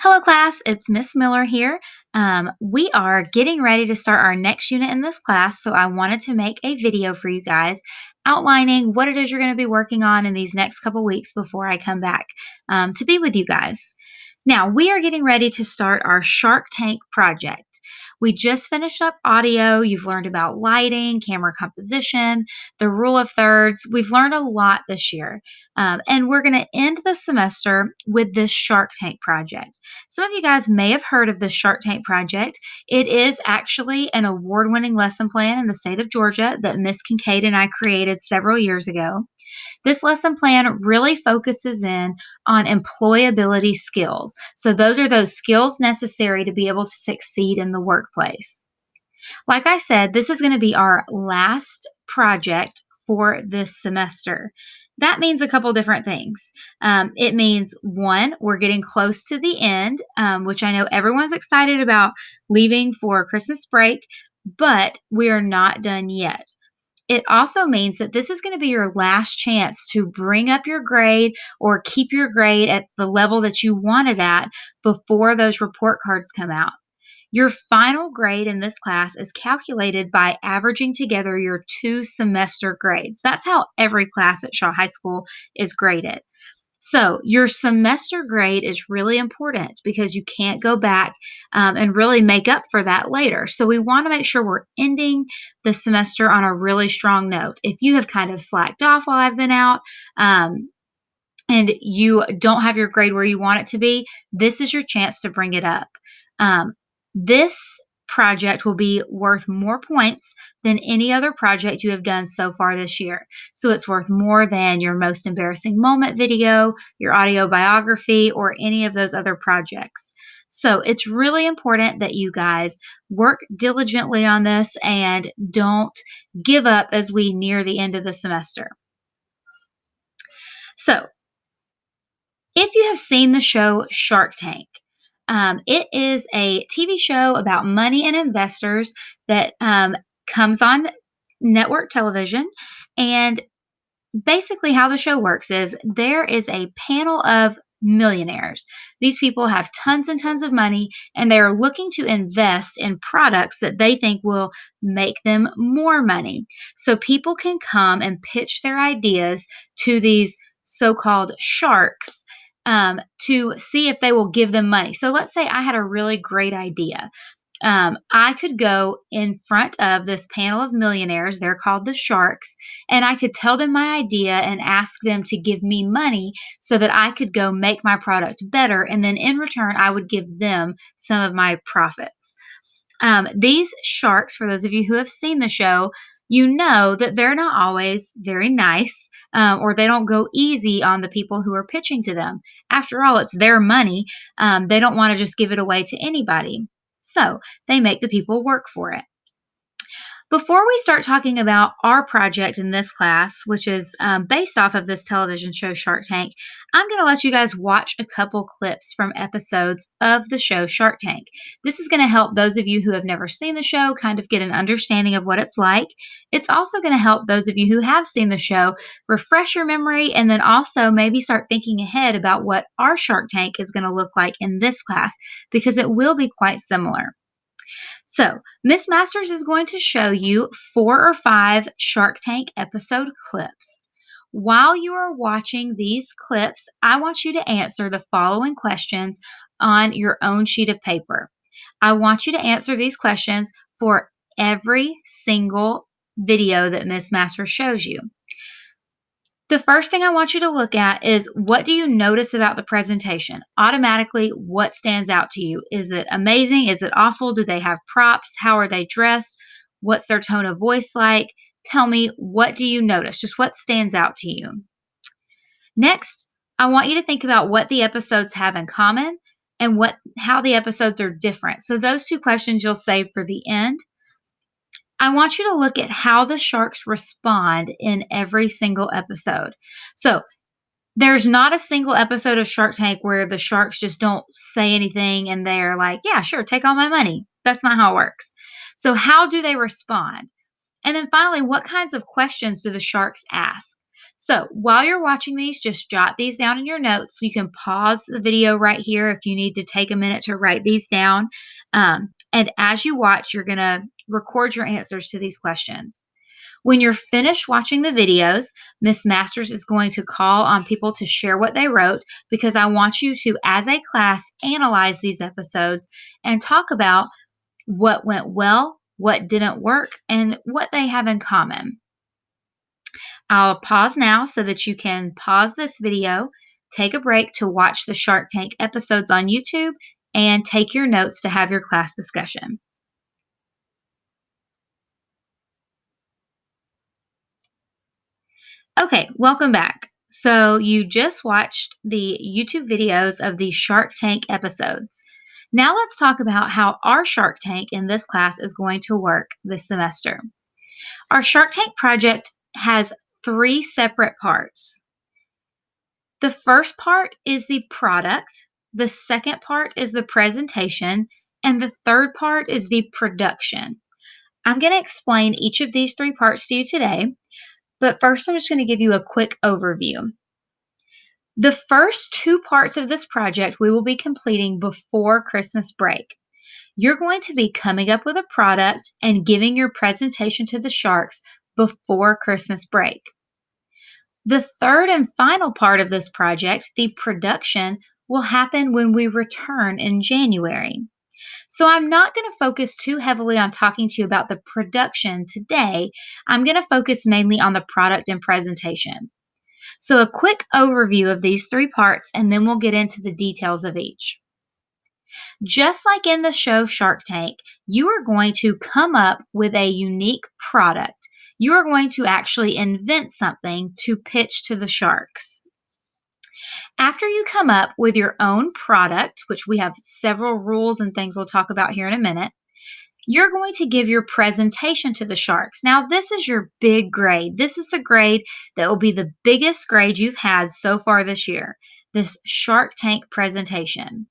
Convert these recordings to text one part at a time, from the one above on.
Hello, class. It's Miss Miller here. We are getting ready to start our next unit in this class, so I wanted to make a video for you guys outlining what it is you're going to be working on in these next couple weeks before I come back to be with you guys. Now, we are getting ready to start our Shark Tank project. We just finished up audio. You've learned about lighting, camera composition, the rule of thirds. We've learned a lot this year. And we're going to end the semester with this Shark Tank project. Some of you guys may have heard of the Shark Tank project. It is actually an award-winning lesson plan in the state of Georgia that Miss Kincaid and I created several years ago. This lesson plan really focuses in on employability skills. So those are those skills necessary to be able to succeed in the workplace. Like I said, this is going to be our last project for this semester. That means a couple different things. It means one, we're getting close to the end, which I know everyone's excited about leaving for Christmas break, but we are not done yet. It also means that this is going to be your last chance to bring up your grade or keep your grade at the level that you want it at before those report cards come out. Your final grade in this class is calculated by averaging together your 2 semester grades. That's how every class at Shaw High School is graded. So, your semester grade is really important because you can't go back and really make up for that later. So, we want to make sure we're ending the semester on a really strong note. If you have kind of slacked off while I've been out, and you don't have your grade where you want it to be, this is your chance to bring it up. This project will be worth more points than any other project you have done so far this year. So it's worth more than your most embarrassing moment video, your audio biography, or any of those other projects. So it's really important that you guys work diligently on this and don't give up as we near the end of the semester. So if you have seen the show Shark Tank, it is a TV show about money and investors that comes on network television. And basically, how the show works is there is a panel of millionaires. These people have tons and tons of money, and they are looking to invest in products that they think will make them more money. So people can come and pitch their ideas to these so called sharks to see if they will give them money. So let's say I had a really great idea. I could go in front of this panel of millionaires, they're called the sharks, and I could tell them my idea and ask them to give me money so that I could go make my product better. And then in return, I would give them some of my profits. These sharks, for those of you who have seen the show, you know that they're not always very nice, or they don't go easy on the people who are pitching to them. After all, it's their money. They don't want to just give it away to anybody. So they make the people work for it. Before we start talking about our project in this class, which is based off of this television show Shark Tank, I'm going to let you guys watch a couple clips from episodes of the show Shark Tank. This is going to help those of you who have never seen the show kind of get an understanding of what it's like. It's also going to help those of you who have seen the show refresh your memory and then also maybe start thinking ahead about what our Shark Tank is going to look like in this class because it will be quite similar. So, Miss Masters is going to show you 4 or 5 Shark Tank episode clips. While you are watching these clips, I want you to answer the following questions on your own sheet of paper. I want you to answer these questions for every single video that Miss Masters shows you. The first thing I want you to look at is what do you notice about the presentation? Automatically, what stands out to you? Is it amazing? Is it awful? Do they have props? How are they dressed? What's their tone of voice like? Tell me, what do you notice? Just what stands out to you? Next, I want you to think about what the episodes have in common and how the episodes are different. So those 2 questions you'll save for the end. I want you to look at how the sharks respond in every single episode. So, there's not a single episode of Shark Tank where the sharks just don't say anything and they're like, "Yeah, sure, take all my money." That's not how it works. So, how do they respond? And then finally, what kinds of questions do the sharks ask? So while you're watching these, just jot these down in your notes. You can pause the video right here if you need to take a minute to write these down. And as you watch, you're going to record your answers to these questions. When you're finished watching the videos, Miss Masters is going to call on people to share what they wrote because I want you to, as a class, analyze these episodes and talk about what went well, what didn't work, and what they have in common. I'll pause now so that you can pause this video, take a break to watch the Shark Tank episodes on YouTube, and take your notes to have your class discussion. Okay, welcome back. So, you just watched the YouTube videos of the Shark Tank episodes. Now, let's talk about how our Shark Tank in this class is going to work this semester. Our Shark Tank project has three separate parts. The first part is the product, the second part is the presentation, and the third part is the production. I'm going to explain each of these three parts to you today, but first I'm just going to give you a quick overview. The first two parts of this project we will be completing before Christmas break. You're going to be coming up with a product and giving your presentation to the Sharks before Christmas break. The third and final part of this project, the production, will happen when we return in January. So I'm not going to focus too heavily on talking to you about the production today. I'm going to focus mainly on the product and presentation. So a quick overview of these three parts, and then we'll get into the details of each. Just like in the show Shark Tank, you are going to come up with a unique product. You are going to actually invent something to pitch to the sharks. After you come up with your own product, which we have several rules and things we'll talk about here in a minute, you're going to give your presentation to the sharks. Now, this is your big grade. This is the grade that will be the biggest grade you've had so far this year, this Shark Tank presentation.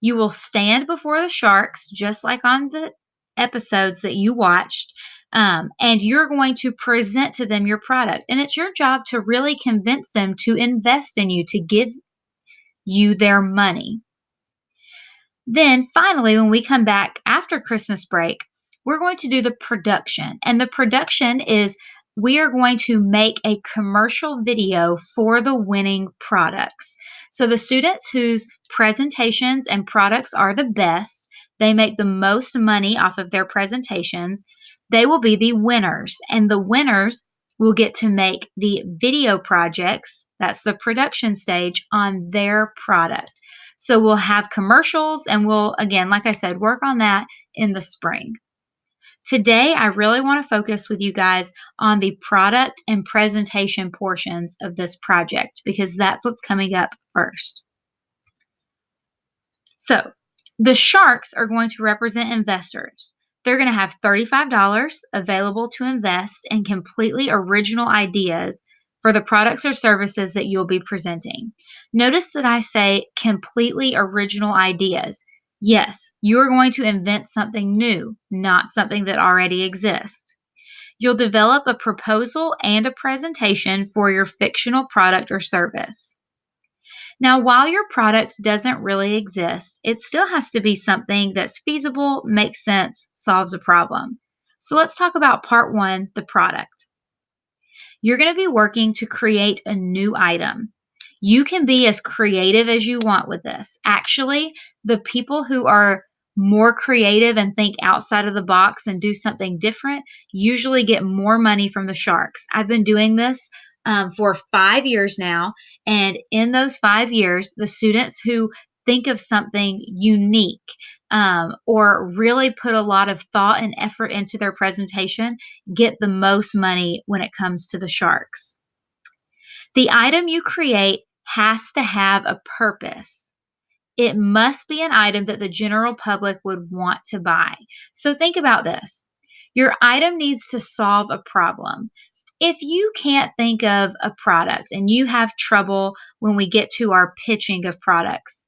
You will stand before the sharks, just like on the episodes that you watched, and you're going to present to them your product. And it's your job to really convince them to invest in you, to give you their money. Then finally, when we come back after Christmas break, we're going to do the production. And the production is we are going to make a commercial video for the winning products. So the students whose presentations and products are the best, they make the most money off of their presentations, they will be the winners. And the winners will get to make the video projects, that's the production stage, on their product. So we'll have commercials and we'll, again, like I said, work on that in the spring. Today, I really want to focus with you guys on the product and presentation portions of this project because that's what's coming up first. So the sharks are going to represent investors. They're going to have $35 available to invest in completely original ideas for the products or services that you'll be presenting. Notice that I say completely original ideas. Yes, you are going to invent something new, not something that already exists. You'll develop a proposal and a presentation for your fictional product or service. Now, while your product doesn't really exist, it still has to be something that's feasible, makes sense, solves a problem. So let's talk about part one, the product. You're going to be working to create a new item. You can be as creative as you want with this. Actually, the people who are more creative and think outside of the box and do something different usually get more money from the sharks. I've been doing this for 5 years now. And in those 5 years, the students who think of something unique or really put a lot of thought and effort into their presentation get the most money when it comes to the sharks. The item you create has to have a purpose. It must be an item that the general public would want to buy. So think about this. Your item needs to solve a problem. If you can't think of a product and you have trouble when we get to our pitching of products,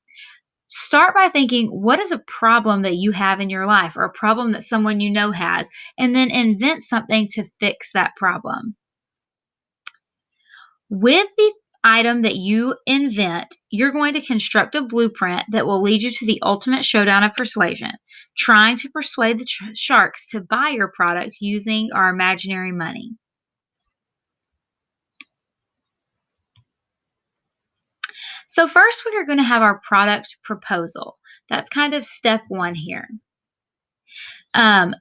start by thinking, what is a problem that you have in your life or a problem that someone you know has, and then invent something to fix that problem. With the item that you invent, you're going to construct a blueprint that will lead you to the ultimate showdown of persuasion, trying to persuade the sharks to buy your product using our imaginary money. So, first, we are going to have our product proposal. That's kind of step one here. Um,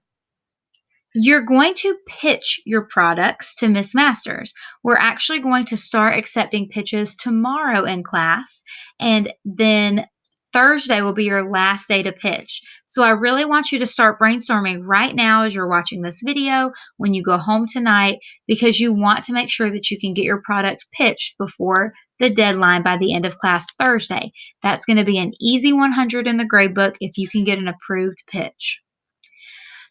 You're going to pitch your products to Miss Masters. We're actually going to start accepting pitches tomorrow in class, and then Thursday will be your last day to pitch. So I really want you to start brainstorming right now as you're watching this video, when you go home tonight, because you want to make sure that you can get your product pitched before the deadline by the end of class Thursday. That's going to be an easy 100 in the grade book if you can get an approved pitch.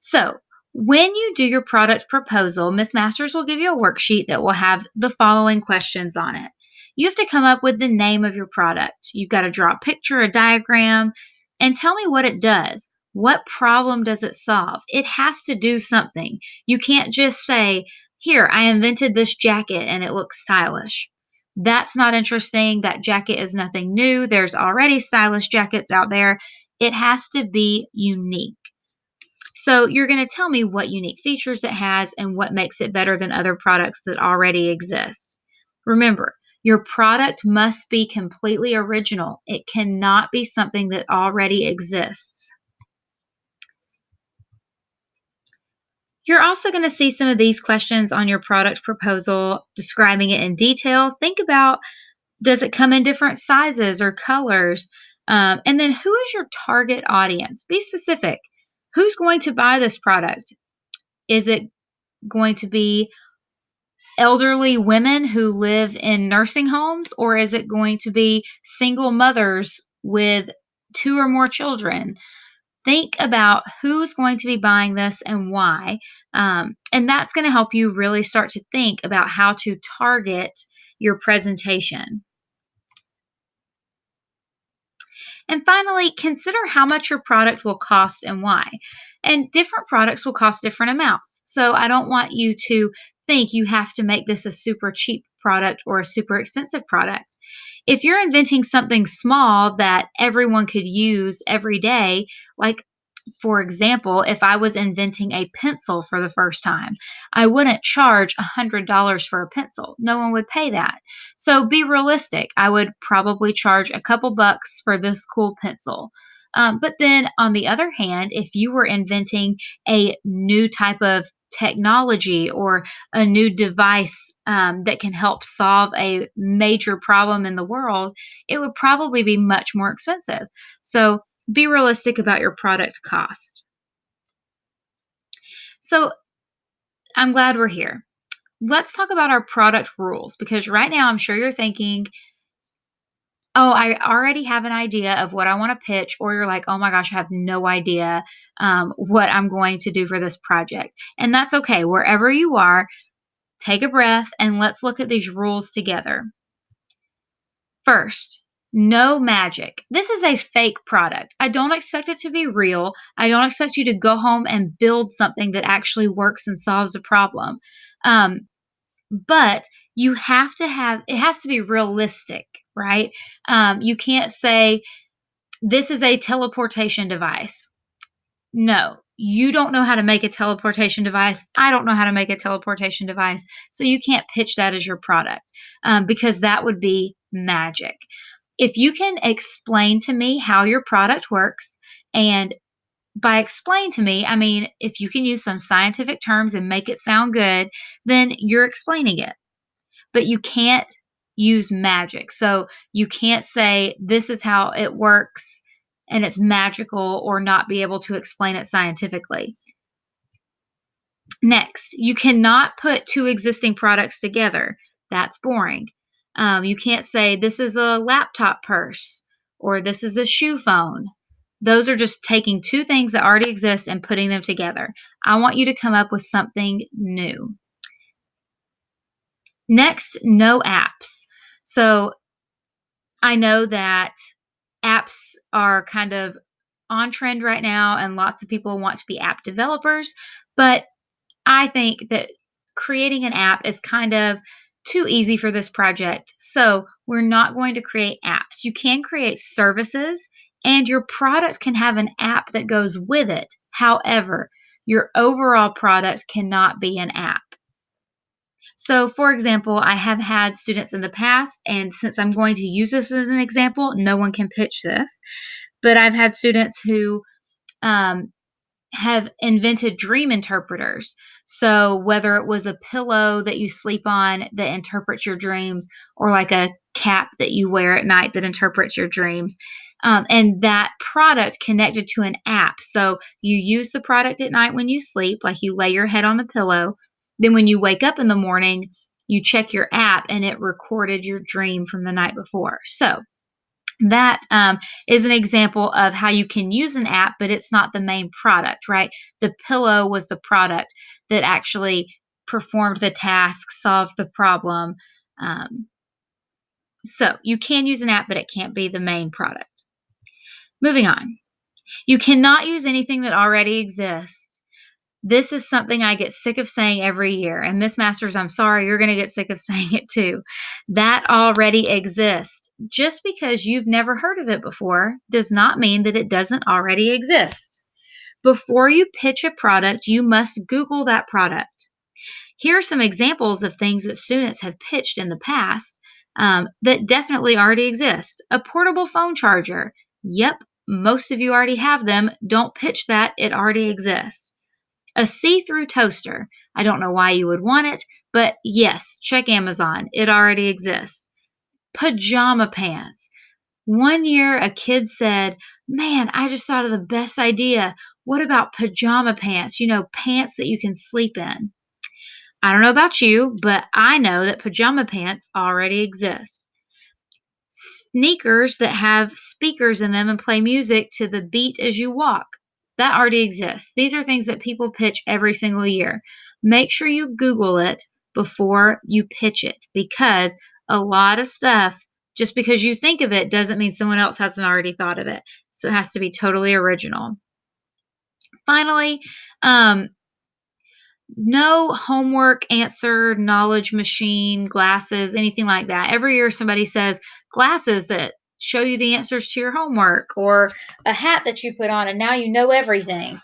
So, when you do your product proposal, Miss Masters will give you a worksheet that will have the following questions on it. You have to come up with the name of your product. You've got to draw a picture, a diagram, and tell me what it does. What problem does it solve? It has to do something. You can't just say, "Here, I invented this jacket and it looks stylish." That's not interesting. That jacket is nothing new. There's already stylish jackets out there. It has to be unique. So you're going to tell me what unique features it has and what makes it better than other products that already exist. Remember, your product must be completely original. It cannot be something that already exists. You're also going to see some of these questions on your product proposal describing it in detail. Think about, does it come in different sizes or colors? And then, who is your target audience? Be specific. Who's going to buy this product? Is it going to be elderly women who live in nursing homes, or is it going to be single mothers with two or more children? Think about who's going to be buying this and why. And that's going to help you really start to think about how to target your presentation. And finally, consider how much your product will cost and why. And different products will cost different amounts. So I don't want you to think you have to make this a super cheap product or a super expensive product. If you're inventing something small that everyone could use every day, like, for example, if I was inventing a pencil for the first time, I wouldn't charge $100 for a pencil. No one would pay that. So be realistic. I would probably charge a couple bucks for this cool pencil. But then on the other hand, if you were inventing a new type of technology or a new device that can help solve a major problem in the world, it would probably be much more expensive. So be realistic about your product cost. So I'm glad we're here. Let's talk about our product rules, because right now I'm sure you're thinking, oh, I already have an idea of what I want to pitch, or you're like, oh my gosh, I have no idea what I'm going to do for this project. And that's okay. Wherever you are, take a breath and let's look at these rules together. First, no magic. This is a fake product. I don't expect it to be real. I don't expect you to go home and build something that actually works and solves a problem. Um, but you have to have, it has to be realistic, right? You can't say, this is a teleportation device. No, you don't know how to make a teleportation device. I don't know how to make a teleportation device. So you can't pitch that as your product, because that would be magic. If you can explain to me how your product works, and by explain to me, I mean, if you can use some scientific terms and make it sound good, then you're explaining it. But you can't use magic. So you can't say, this is how it works and it's magical, or not be able to explain it scientifically. Next, you cannot put two existing products together. That's boring. You can't say, this is a laptop purse or this is a shoe phone. Those are just taking two things that already exist and putting them together. I want you to come up with something new. Next, no apps. So I know that apps are kind of on trend right now, and lots of people want to be app developers. But I think that creating an app is kind of too easy for this project. So we're not going to create apps. You can create services, and your product can have an app that goes with it. However, your overall product cannot be an app. So, for example, I have had students in the past, and since I'm going to use this as an example, no one can pitch this, but I've had students who um, have invented dream interpreters. So, whether it was a pillow that you sleep on that interprets your dreams, or like a cap that you wear at night that interprets your dreams, and that product connected to an app. So, you use the product at night when you sleep, like you lay your head on the pillow. Then, when you wake up in the morning, you check your app and it recorded your dream from the night before. So, that is an example of how you can use an app, but it's not the main product, right? The pillow was the product that actually performed the task, solved the problem. Um, so you can use an app, but it can't be the main product. Moving on. You cannot use anything that already exists. This is something I get sick of saying every year. And Miss Masters, I'm sorry, you're going to get sick of saying it too. That already exists. Just because you've never heard of it before does not mean that it doesn't already exist. Before you pitch a product, you must Google that product. Here are some examples of things that students have pitched in the past that definitely already exist. A portable phone charger. Yep, most of you already have them. Don't pitch that, it already exists. A see-through toaster. I don't know why you would want it, but yes, check Amazon. It already exists. Pajama pants. One year, a kid said, "Man, I just thought of the best idea. What about pajama pants? Pants that you can sleep in." I don't know about you, but I know that pajama pants already exist. Sneakers that have speakers in them and play music to the beat as you walk. That already exists. These are things that people pitch every single year. Make sure you Google it before you pitch it because a lot of stuff, just because you think of it, doesn't mean someone else hasn't already thought of it. So it has to be totally original. Finally, no homework answer, knowledge machine, glasses, anything like that. Every year somebody says glasses that show you the answers to your homework or a hat that you put on and now you know everything.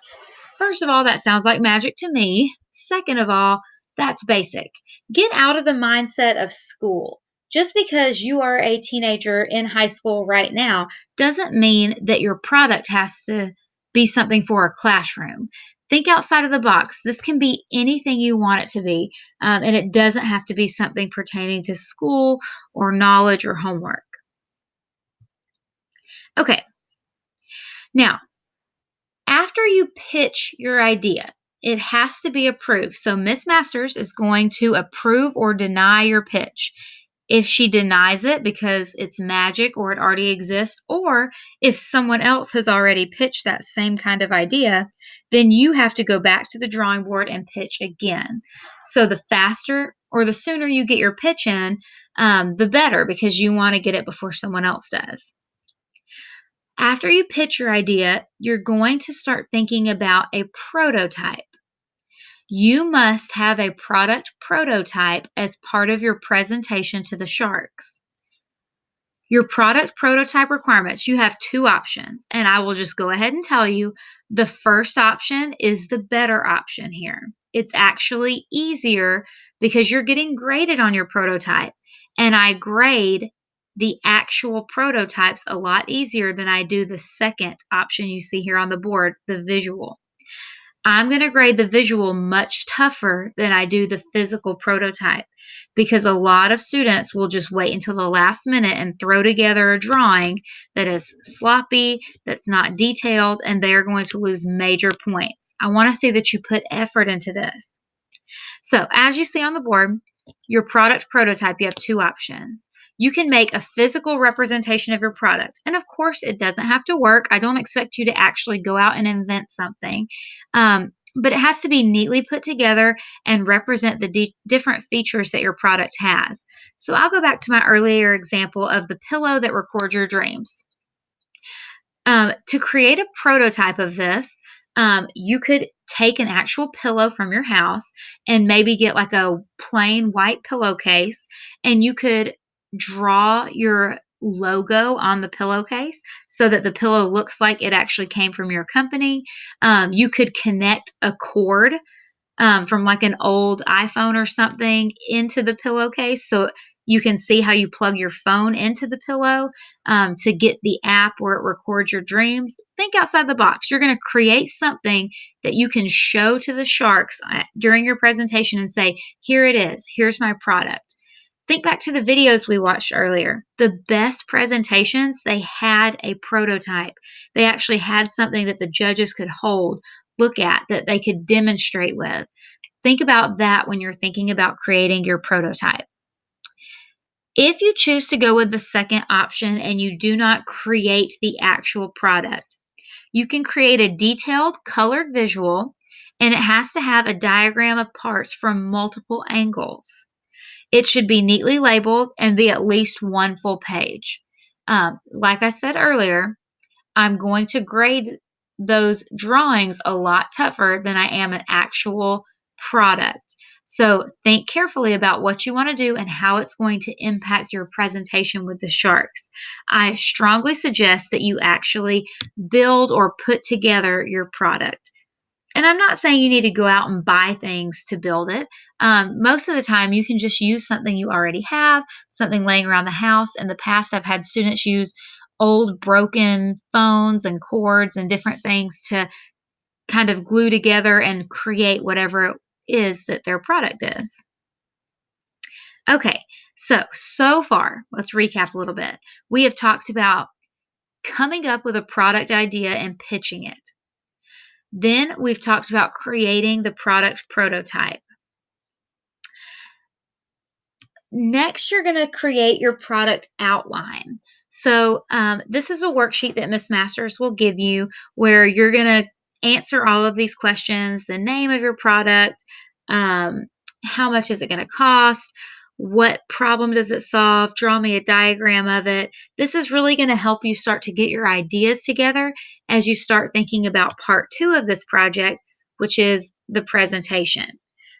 First of all, that sounds like magic to me. Second of all, that's basic. Get out of the mindset of school. Just because you are a teenager in high school right now doesn't mean that your product has to be something for a classroom. Think outside of the box. This can be anything you want it to be, and it doesn't have to be something pertaining to school or knowledge or homework. Okay, now after you pitch your idea, it has to be approved. So Miss Masters is going to approve or deny your pitch. If she denies it because it's magic or it already exists, or if someone else has already pitched that same kind of idea, then you have to go back to the drawing board and pitch again. So the faster or the sooner you get your pitch in, the better because you want to get it before someone else does. After you pitch your idea, you're going to start thinking about a prototype. You must have a product prototype as part of your presentation to the sharks. Your product prototype requirements, you have two options, and I will just go ahead and tell you the first option is the better option here. It's actually easier because you're getting graded on your prototype, and I grade the actual prototypes a lot easier than I do the second option you see here on the board, the visual. I'm going to grade the visual much tougher than I do the physical prototype because a lot of students will just wait until the last minute and throw together a drawing that is sloppy, that's not detailed, and they are going to lose major points. I want to see that you put effort into this. So, as you see on the board, your product prototype, you have two options. You can make a physical representation of your product. And of course, it doesn't have to work. I don't expect you to actually go out and invent something. But it has to be neatly put together and represent the different features that your product has. So I'll go back to my earlier example of the pillow that records your dreams. To create a prototype of this, You could take an actual pillow from your house and maybe get like a plain white pillowcase, and you could draw your logo on the pillowcase so that the pillow looks like it actually came from your company. You could connect a cord from like an old iPhone or something into the pillowcase so you can see how you plug your phone into the pillow to get the app where it records your dreams. Think outside the box. You're going to create something that you can show to the sharks during your presentation and say, here it is, here's my product. Think back to the videos we watched earlier. The best presentations, they had a prototype. They actually had something that the judges could hold, look at, that they could demonstrate with. Think about that when you're thinking about creating your prototype. If you choose to go with the second option and you do not create the actual product, you can create a detailed colored visual, and it has to have a diagram of parts from multiple angles. It should be neatly labeled and be at least one full page. Like I said earlier, I'm going to grade those drawings a lot tougher than I am an actual product. So think carefully about what you want to do and how it's going to impact your presentation with the sharks. I strongly suggest that you actually build or put together your product. And I'm not saying you need to go out and buy things to build it. Most of the time, you can just use something you already have, something laying around the house. In the past, I've had students use old broken phones and cords and different things to kind of glue together and create whatever it is that their product is. Okay, so far, let's recap a little bit. We have talked about coming up with a product idea and pitching it. Then we've talked about creating the product prototype. Next, you're going to create your product outline. So, this is a worksheet that Miss Masters will give you where you're going to answer all of these questions: the name of your product, um, how much is it going to cost, what problem does it solve, draw me a diagram of it. This is really going to help you start to get your ideas together as you start thinking about part two of this project, which is the presentation.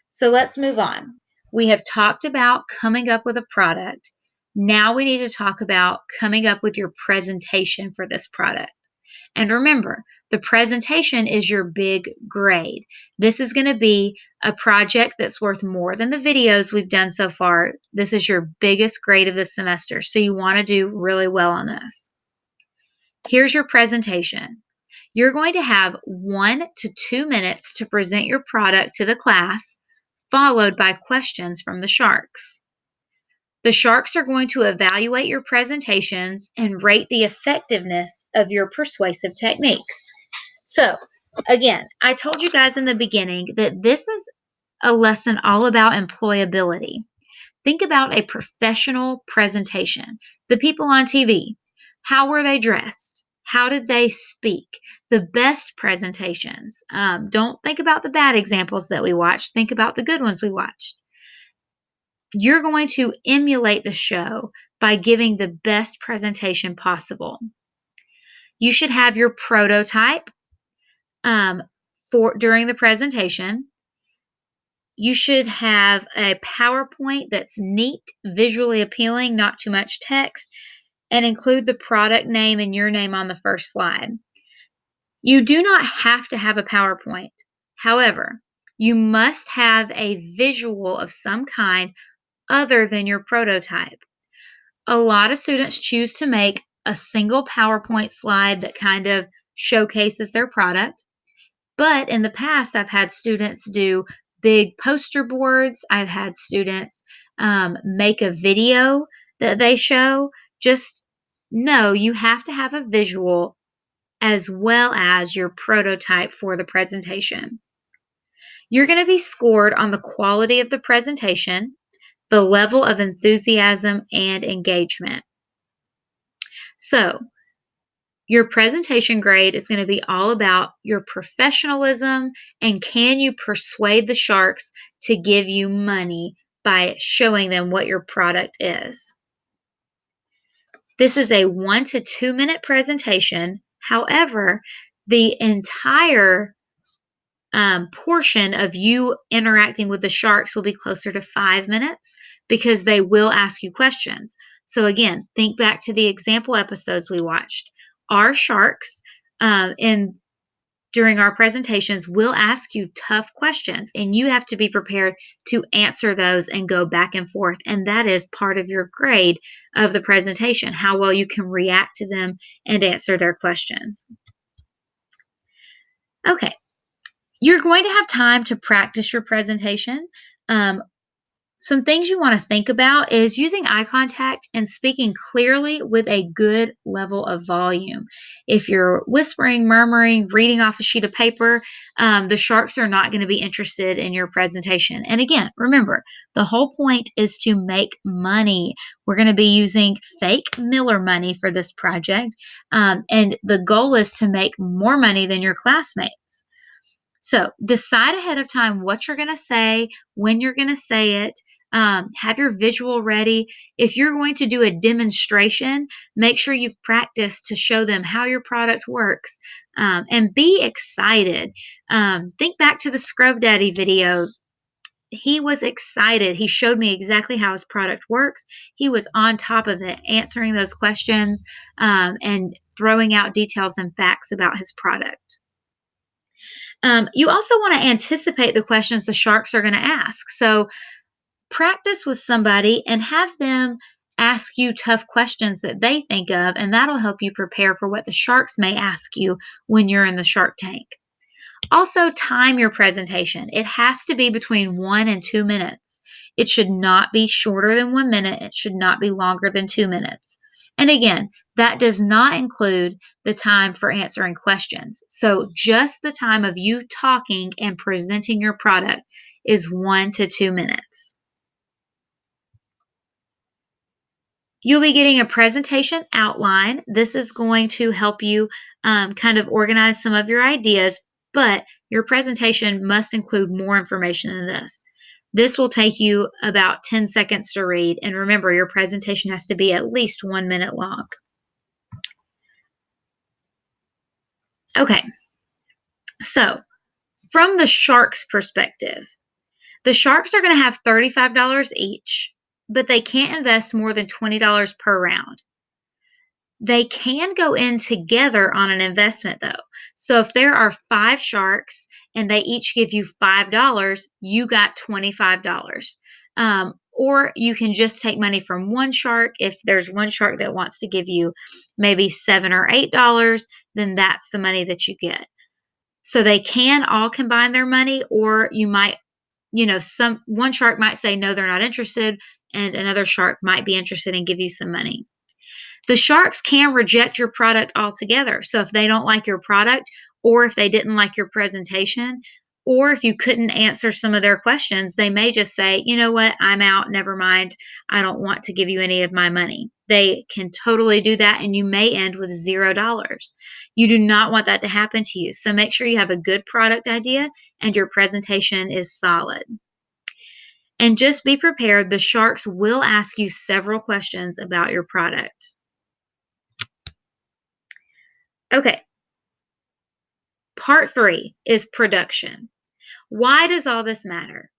So, let's move on. We have talked about coming up with a product. Now we need to talk about coming up with your presentation for this product. And remember, the presentation is your big grade. This is going to be a project that's worth more than the videos we've done so far. This is your biggest grade of the semester, so you want to do really well on this. Here's your presentation. You're going to have 1 to 2 minutes to present your product to the class, followed by questions from the sharks. The sharks are going to evaluate your presentations and rate the effectiveness of your persuasive techniques. So, again, I told you guys in the beginning that this is a lesson all about employability. Think about a professional presentation. The people on TV, how were they dressed? How did they speak? The best presentations. Don't think about the bad examples that we watched. Think about the good ones we watched. You're going to emulate the show by giving the best presentation possible. You should have your prototype for during the presentation. You should have a PowerPoint that's neat, visually appealing, not too much text, and include the product name and your name on the first slide. You do not have to have a PowerPoint. However, you must have a visual of some kind other than your prototype. A lot of students choose to make a single PowerPoint slide that kind of showcases their product. But in the past, I've had students do big poster boards. I've had students make a video that they show. Just know you have to have a visual as well as your prototype for the presentation. You're going to be scored on the quality of the presentation, the level of enthusiasm, and engagement. So, your presentation grade is going to be all about your professionalism and can you persuade the sharks to give you money by showing them what your product is. This is a 1 to 2 minute presentation. However, the entire portion of you interacting with the sharks will be closer to 5 minutes because they will ask you questions. So, again, think back to the example episodes we watched. Our sharks in during our presentations will ask you tough questions, and you have to be prepared to answer those and go back and forth. And that is part of your grade of the presentation, how well you can react to them and answer their questions. Okay, you're going to have time to practice your presentation. Um, some things you want to think about is using eye contact and speaking clearly with a good level of volume. If you're whispering, murmuring, reading off a sheet of paper, the sharks are not going to be interested in your presentation. And again, remember, the whole point is to make money. We're going to be using fake Miller money for this project, and the goal is to make more money than your classmates. So decide ahead of time what you're going to say, when you're going to say it. Have your visual ready. If you're going to do a demonstration, make sure you've practiced to show them how your product works, and be excited. Think back to the Scrub Daddy video. He was excited. He showed me exactly how his product works. He was on top of it, answering those questions, and throwing out details and facts about his product. You also want to anticipate the questions the sharks are going to ask. So practice with somebody and have them ask you tough questions that they think of, and that'll help you prepare for what the sharks may ask you when you're in the shark tank. Also, time your presentation. It has to be between 1 and 2 minutes. It should not be shorter than 1 minute. It should not be longer than 2 minutes. And again, that does not include the time for answering questions. So, just the time of you talking and presenting your product is 1 to 2 minutes. You'll be getting a presentation outline. This is going to help you kind of organize some of your ideas, but your presentation must include more information than this. This will take you about 10 seconds to read. And remember, your presentation has to be at least 1 minute long. Okay, so from the shark's perspective, the sharks are going to have $35 each, but they can't invest more than $20 per round. They can go in together on an investment though. So if there are 5 sharks and they each give you $5, you got $25. Or you can just take money from one shark. If there's one shark that wants to give you maybe $7 or $8, then that's the money that you get. So they can all combine their money, or you might, one shark might say no, they're not interested, and another shark might be interested and give you some money. The sharks can reject your product altogether. So if they don't like your product, or if they didn't like your presentation, or if you couldn't answer some of their questions, they may just say, you know what, I'm out, never mind. I don't want to give you any of my money. They can totally do that, and you may end with $0. You do not want that to happen to you. So make sure you have a good product idea and your presentation is solid. And just be prepared, the sharks will ask you several questions about your product. Okay, part 3 is production. Why does all this matter?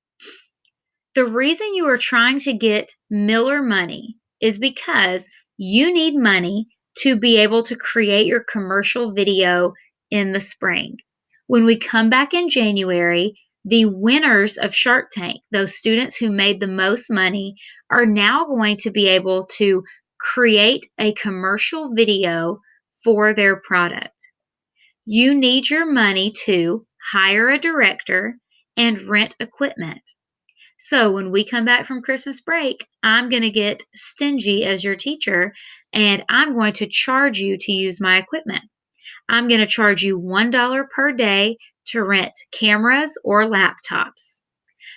The reason you are trying to get Miller money is because you need money to be able to create your commercial video in the spring. When we come back in January, the winners of Shark Tank, those students who made the most money, are now going to be able to create a commercial video for their product. You need your money to hire a director and rent equipment. So when we come back from Christmas break, I'm going to get stingy as your teacher, and I'm going to charge you to use my equipment. I'm going to charge you $1 per day to rent cameras or laptops.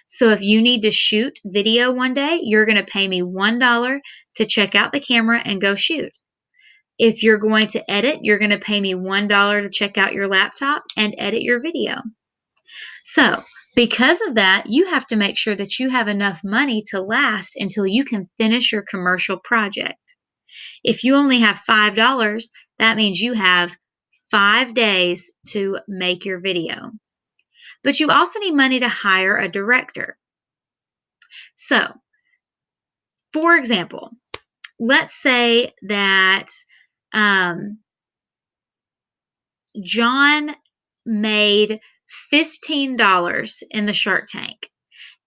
So if you need to shoot video one day, you're going to pay me $1 to check out the camera and go shoot. If you're going to edit, you're going to pay me $1 to check out your laptop and edit your video. So, because of that, you have to make sure that you have enough money to last until you can finish your commercial project. If you only have $5, that means you have 5 days to make your video. but you also need money to hire a director. So, for example, let's say that um, John made $15 in the Shark Tank,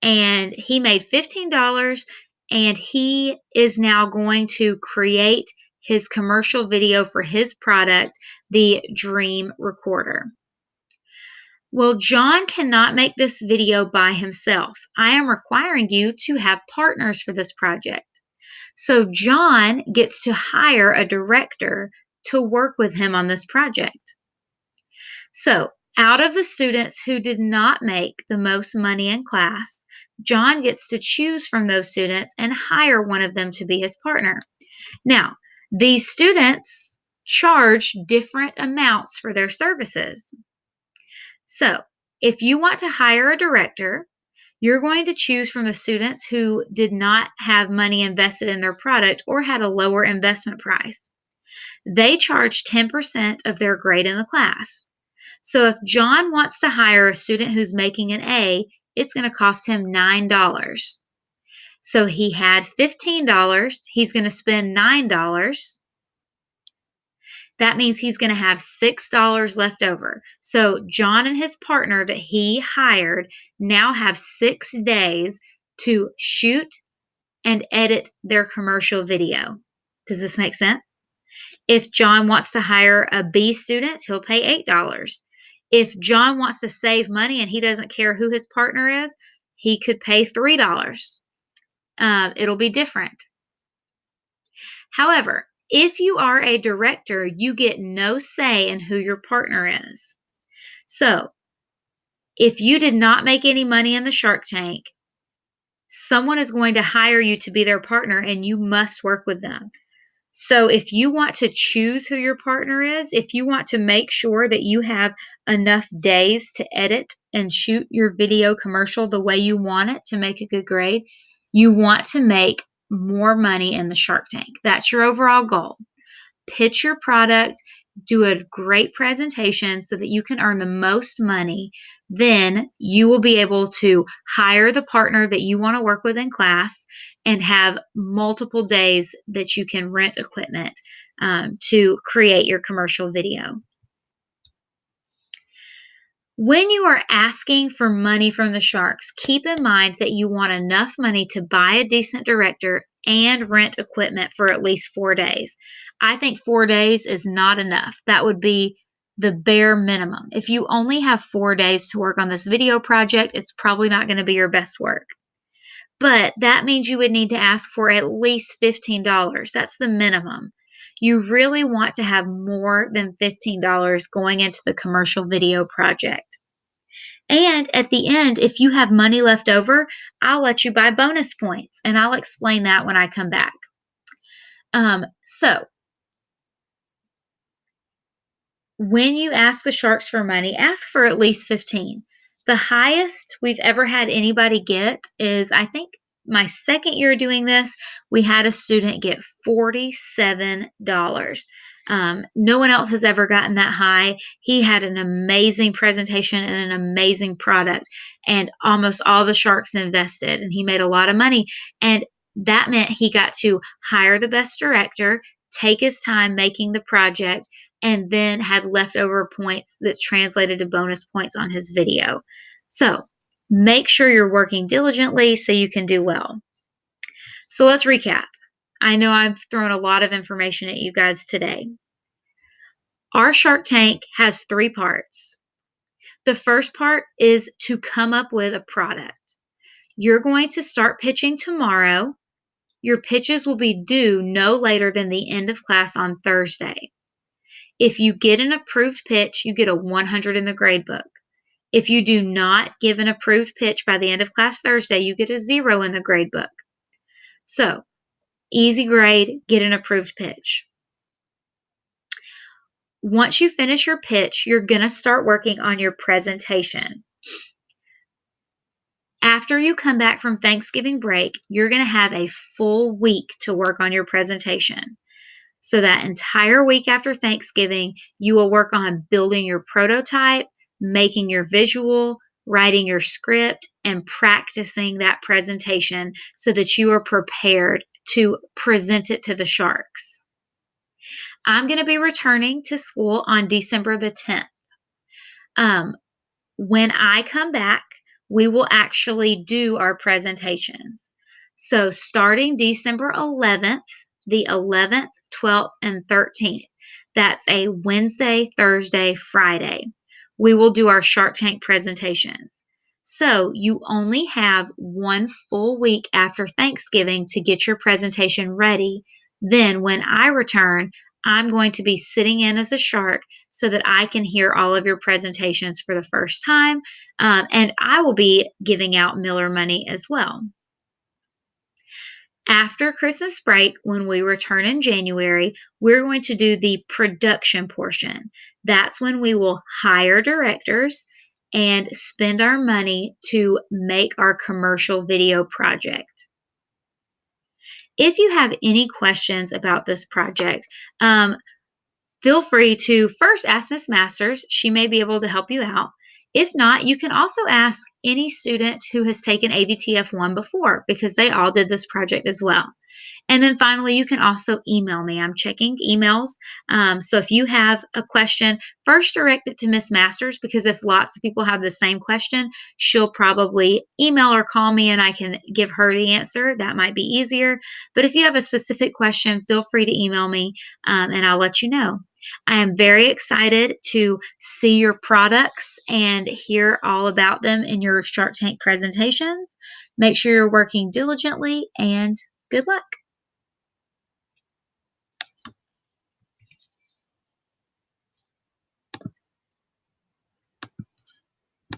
and he made $15, and he is now going to create his commercial video for his product, the Dream Recorder. Well, John cannot make this video by himself. I am requiring you to have partners for this project. So John gets to hire a director to work with him on this project. So, out of the students who did not make the most money in class, John gets to choose from those students and hire one of them to be his partner. Now, these students charge different amounts for their services. So, if you want to hire a director, you're going to choose from the students who did not have money invested in their product or had a lower investment price. They charge 10% of their grade in the class. So if John wants to hire a student who's making an A, it's going to cost him $9. So he had $15. He's going to spend $9. That means he's going to have $6 left over. So John and his partner that he hired now have 6 days to shoot and edit their commercial video. Does this make sense? If John wants to hire a B student, he'll pay $8. If John wants to save money and he doesn't care who his partner is, he could pay $3. It'll be different. However, if you are a director, you get no say in who your partner is. So, if you did not make any money in the Shark Tank, someone is going to hire you to be their partner and you must work with them. So, if you want to choose who your partner is, if you want to make sure that you have enough days to edit and shoot your video commercial the way you want it to make a good grade, you want to make more money in the Shark Tank. That's your overall goal. Pitch your product, do a great presentation so that you can earn the most money. Then you will be able to hire the partner that you want to work with in class and have multiple days that you can rent equipment to create your commercial video. When you are asking for money from the sharks, keep in mind that you want enough money to buy a decent director and rent equipment for at least 4 days. I think 4 days is not enough. That would be the bare minimum. If you only have 4 days to work on this video project, it's probably not going to be your best work. But that means you would need to ask for at least $15. That's the minimum. You really want to have more than $15 going into the commercial video project. And at the end, if you have money left over, I'll let you buy bonus points, and I'll explain that when I come back. So, when you ask the sharks for money, ask for at least 15. The highest we've ever had anybody get is, I think, my second year doing this, we had a student get $47. No one else has ever gotten that high. He had an amazing presentation and an amazing product, and almost all the sharks invested, and he made a lot of money. And that meant he got to hire the best director, take his time making the project, and then had leftover points that translated to bonus points on his video. So make sure you're working diligently so you can do well. So let's recap. I know I've thrown a lot of information at you guys today. Our Shark Tank has 3 parts. The first part is to come up with a product. You're going to start pitching tomorrow. Your pitches will be due no later than the end of class on Thursday. If you get an approved pitch, you get a 100 in the grade book. If you do not give an approved pitch by the end of class Thursday, you get a 0 in the grade book. So, easy grade, get an approved pitch. Once you finish your pitch, you're going to start working on your presentation. After you come back from Thanksgiving break, you're going to have a full week to work on your presentation. So that entire week after Thanksgiving, you will work on building your prototype, making your visual, writing your script, and practicing that presentation so that you are prepared to present it to the sharks. I'm going to be returning to school on December the 10th. Um, when I come back, we will actually do our presentations. So, starting December 11th, the 11th, 12th, and 13th, that's a Wednesday, Thursday, Friday, we will do our Shark Tank presentations. So, you only have one full week after Thanksgiving to get your presentation ready. Then, when I return, I'm going to be sitting in as a shark so that I can hear all of your presentations for the first time. And I will be giving out Miller money as well. After Christmas break, when we return in January, we're going to do the production portion. That's when we will hire directors and spend our money to make our commercial video project. If you have any questions about this project, feel free to first ask Miss Masters. She may be able to help you out. If not, you can also ask any student who has taken ABTF 1 before because they all did this project as well. And then finally, you can also email me. I'm checking emails. So if you have a question, first direct it to Miss Masters because if lots of people have the same question, she'll probably email or call me and I can give her the answer. That might be easier. But if you have a specific question, feel free to email me and I'll let you know. I am very excited to see your products and hear all about them in your Shark Tank presentations. Make sure you're working diligently and good luck.